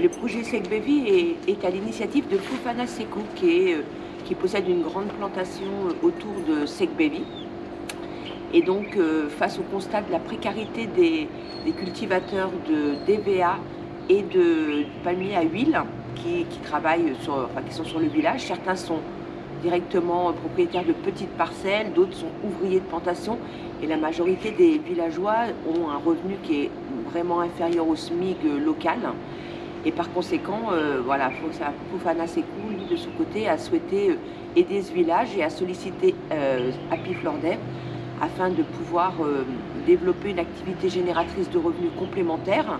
Le projet Segbévi est à l'initiative de Fofana Seko qui possède une grande plantation autour de Segbévi. Et donc, face au constat de la précarité des cultivateurs de DVA et de palmiers à huile qui sont sur le village, certains sont directement propriétaires de petites parcelles, d'autres sont ouvriers de plantation et la majorité des villageois ont un revenu qui est vraiment inférieur au SMIC local. Et par conséquent, Fofana Seko, lui, de son côté, a souhaité aider ce village et a sollicité Happy Fleur d'Ève afin de pouvoir développer une activité génératrice de revenus complémentaires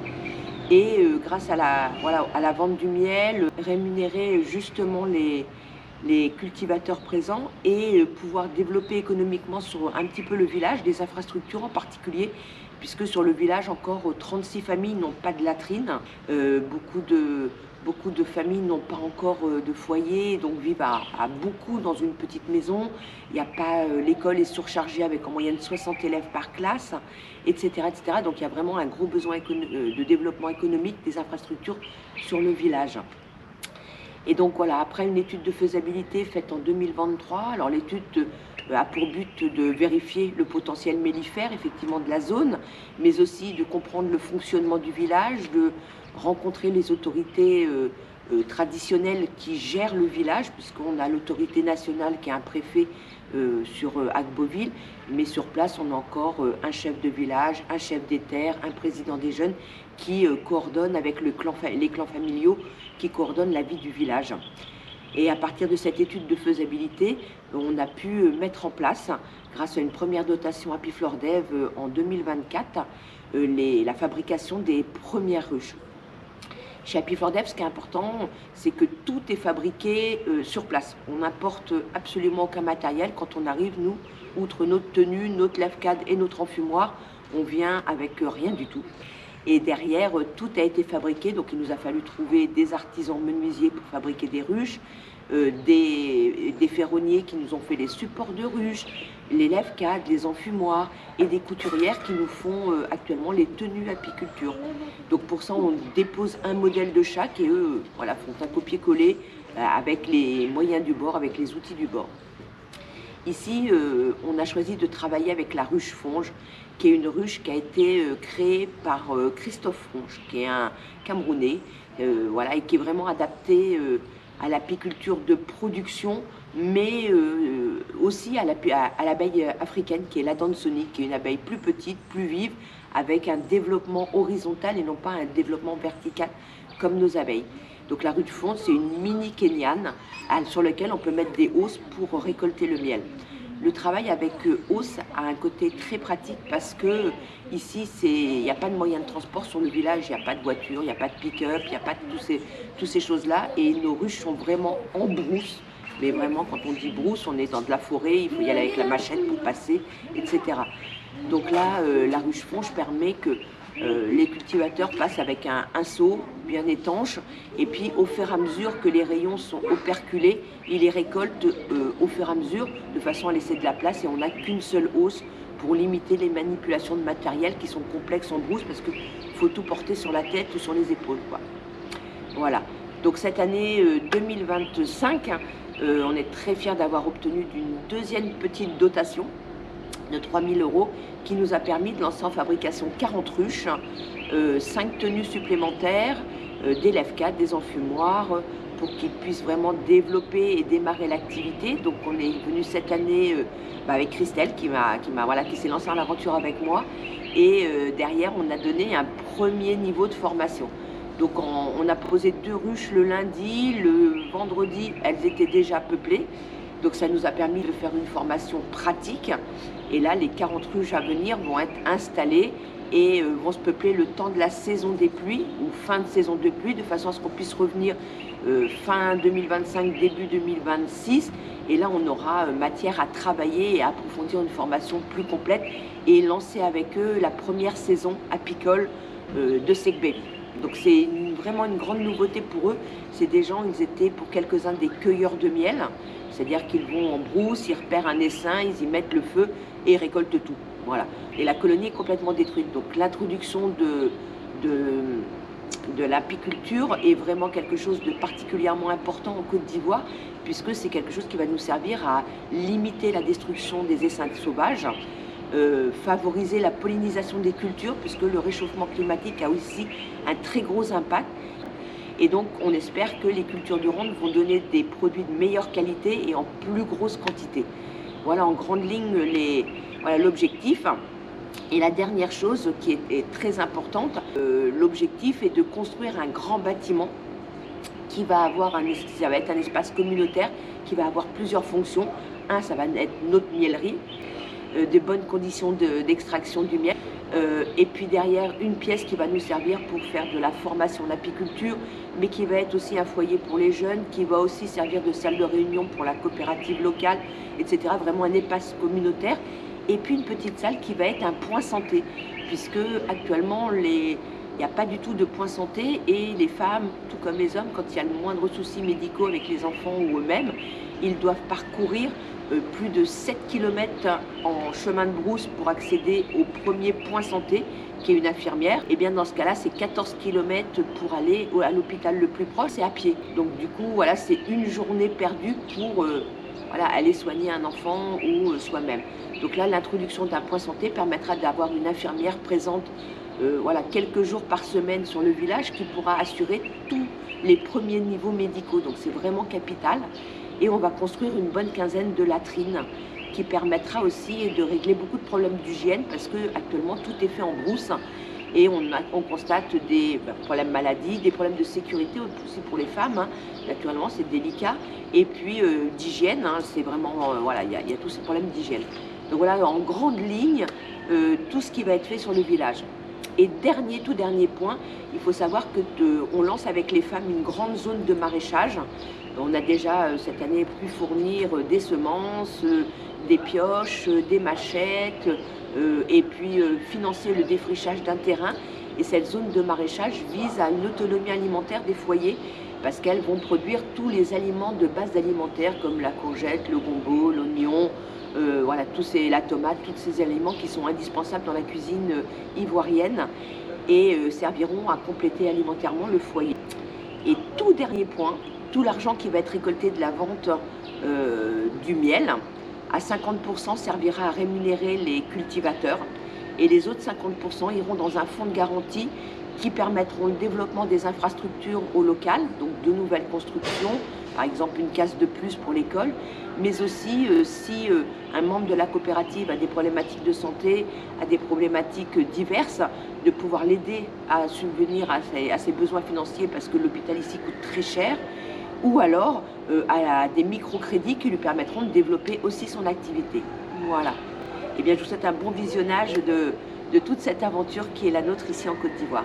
et grâce à la vente du miel, rémunérer justement les cultivateurs présents et pouvoir développer économiquement sur un petit peu le village, des infrastructures en particulier, puisque sur le village encore 36 familles n'ont pas de latrine, beaucoup de familles n'ont pas encore de foyer, donc vivent à beaucoup dans une petite maison. Il y a pas, l'école est surchargée avec en moyenne 60 élèves par classe, etc., etc. Donc il y a vraiment un gros besoin de développement économique des infrastructures sur le village. Et donc voilà, après une étude de faisabilité faite en 2023, alors l'étude a pour but de vérifier le potentiel mellifère effectivement de la zone, mais aussi de comprendre le fonctionnement du village, de rencontrer les autorités traditionnelles qui gèrent le village, puisqu'on a l'autorité nationale qui est un préfet sur Agboville, mais sur place on a encore un chef de village, un chef des terres, un président des jeunes qui coordonne avec les clans familiaux qui coordonnent la vie du village. Et à partir de cette étude de faisabilité, on a pu mettre en place, grâce à une première dotation Happy Fleur d'Ève en 2024, la fabrication des premières ruches. Chez Happy Fleur d'Ève, ce qui est important, c'est que tout est fabriqué sur place. On n'importe absolument aucun matériel. Quand on arrive, nous, outre notre tenue, notre lève-cadre et notre enfumoir, on vient avec rien du tout. Et derrière, tout a été fabriqué, donc il nous a fallu trouver des artisans menuisiers pour fabriquer des ruches, des ferronniers qui nous ont fait les supports de ruches, les lève-cadres, les enfumoirs et des couturières qui nous font actuellement les tenues apiculture. Donc pour ça, on dépose un modèle de chaque et eux font un copier-coller avec les moyens du bord, avec les outils du bord. Ici, on a choisi de travailler avec la ruche Fonge, qui est une ruche qui a été créée par Christophe Fonge, qui est un Camerounais, et qui est vraiment adapté à l'apiculture de production, mais aussi à l'abeille africaine, qui est la Dansonique, qui est une abeille plus petite, plus vive, avec un développement horizontal et non pas un développement vertical comme nos abeilles. Donc la ruche Fonge, c'est une mini kenyane sur laquelle on peut mettre des hausses pour récolter le miel. Le travail avec hausse a un côté très pratique parce que ici, il n'y a pas de moyen de transport sur le village, il n'y a pas de voiture, il n'y a pas de pick-up, il n'y a pas de toutes ces choses-là. Et nos ruches sont vraiment en brousse. Mais vraiment, quand on dit brousse, on est dans de la forêt, il faut y aller avec la machette pour passer, etc. Donc là, la ruche Fonge permet que les cultivateurs passent avec un seau bien étanche et puis au fur et à mesure que les rayons sont operculés, ils les récoltent au fur et à mesure de façon à laisser de la place et on n'a qu'une seule hausse pour limiter les manipulations de matériel qui sont complexes en brousse parce qu'il faut tout porter sur la tête ou sur les épaules, quoi. Voilà. Donc cette année 2025, on est très fiers d'avoir obtenu une deuxième petite dotation de 3 000 € qui nous a permis de lancer en fabrication 40 ruches, 5 tenues supplémentaires, des lève-cadres, des enfumoirs, pour qu'ils puissent vraiment développer et démarrer l'activité. Donc on est venu cette année avec Christelle qui s'est lancée en aventure avec moi et derrière on a donné un premier niveau de formation. Donc on a posé 2 ruches le lundi, le vendredi elles étaient déjà peuplées. Donc ça nous a permis de faire une formation pratique. Et là, les 40 ruches à venir vont être installées et vont se peupler le temps de la saison des pluies ou fin de saison de pluie, de façon à ce qu'on puisse revenir fin 2025, début 2026. Et là, on aura matière à travailler et à approfondir une formation plus complète et lancer avec eux la première saison apicole de Segbévi. Donc c'est vraiment une grande nouveauté pour eux. C'est des gens, ils étaient pour quelques-uns des cueilleurs de miel. C'est-à-dire qu'ils vont en brousse, ils repèrent un essaim, ils y mettent le feu et ils récoltent tout. Voilà. Et la colonie est complètement détruite. Donc l'introduction de l'apiculture est vraiment quelque chose de particulièrement important en Côte d'Ivoire, puisque c'est quelque chose qui va nous servir à limiter la destruction des essaims sauvages, favoriser la pollinisation des cultures, puisque le réchauffement climatique a aussi un très gros impact. Et donc, on espère que les cultures de ronde vont donner des produits de meilleure qualité et en plus grosse quantité. Voilà en grande ligne l'objectif. Et la dernière chose qui est très importante, l'objectif est de construire un grand bâtiment qui va avoir ça va être un espace communautaire qui va avoir plusieurs fonctions. Un, ça va être notre miellerie, de bonnes conditions d'extraction du miel. Et puis derrière, une pièce qui va nous servir pour faire de la formation d'apiculture, mais qui va être aussi un foyer pour les jeunes, qui va aussi servir de salle de réunion pour la coopérative locale, etc. Vraiment un espace communautaire. Et puis une petite salle qui va être un point santé, puisque actuellement, il n'y a pas du tout de point santé et les femmes, tout comme les hommes, quand il y a le moindre souci médicaux avec les enfants ou eux-mêmes, ils doivent parcourir plus de 7 km en chemin de brousse pour accéder au premier point santé, qui est une infirmière. Et bien dans ce cas-là, c'est 14 km pour aller à l'hôpital le plus proche, c'est à pied. Donc du coup, voilà, c'est une journée perdue pour aller soigner un enfant ou soi-même. Donc là, l'introduction d'un point santé permettra d'avoir une infirmière présente quelques jours par semaine sur le village qui pourra assurer tous les premiers niveaux médicaux. Donc c'est vraiment capital. Et on va construire une bonne quinzaine de latrines qui permettra aussi de régler beaucoup de problèmes d'hygiène parce qu'actuellement tout est fait en brousse et on constate des problèmes maladies, des problèmes de sécurité aussi pour les femmes. Naturellement, c'est délicat. Et puis d'hygiène, c'est vraiment, il y a tous ces problèmes d'hygiène. Donc voilà, en grande ligne, tout ce qui va être fait sur le village. Et tout dernier point, il faut savoir qu'on lance avec les femmes une grande zone de maraîchage. On a déjà cette année pu fournir des semences, des pioches, des machettes et puis financer le défrichage d'un terrain. Et cette zone de maraîchage vise à une autonomie alimentaire des foyers parce qu'elles vont produire tous les aliments de base alimentaire comme la courgette, le gombo, l'oignon, la tomate, tous ces aliments qui sont indispensables dans la cuisine ivoirienne et serviront à compléter alimentairement le foyer. Et tout dernier point, tout l'argent qui va être récolté de la vente du miel, à 50% servira à rémunérer les cultivateurs et les autres 50% iront dans un fonds de garantie qui permettront le développement des infrastructures au local, donc de nouvelles constructions, par exemple une case de plus pour l'école, mais aussi si un membre de la coopérative a des problématiques de santé, a des problématiques diverses, de pouvoir l'aider à subvenir à ses besoins financiers parce que l'hôpital ici coûte très cher, ou alors à des microcrédits qui lui permettront de développer aussi son activité. Voilà. Eh bien, je vous souhaite un bon visionnage de toute cette aventure qui est la nôtre ici en Côte d'Ivoire.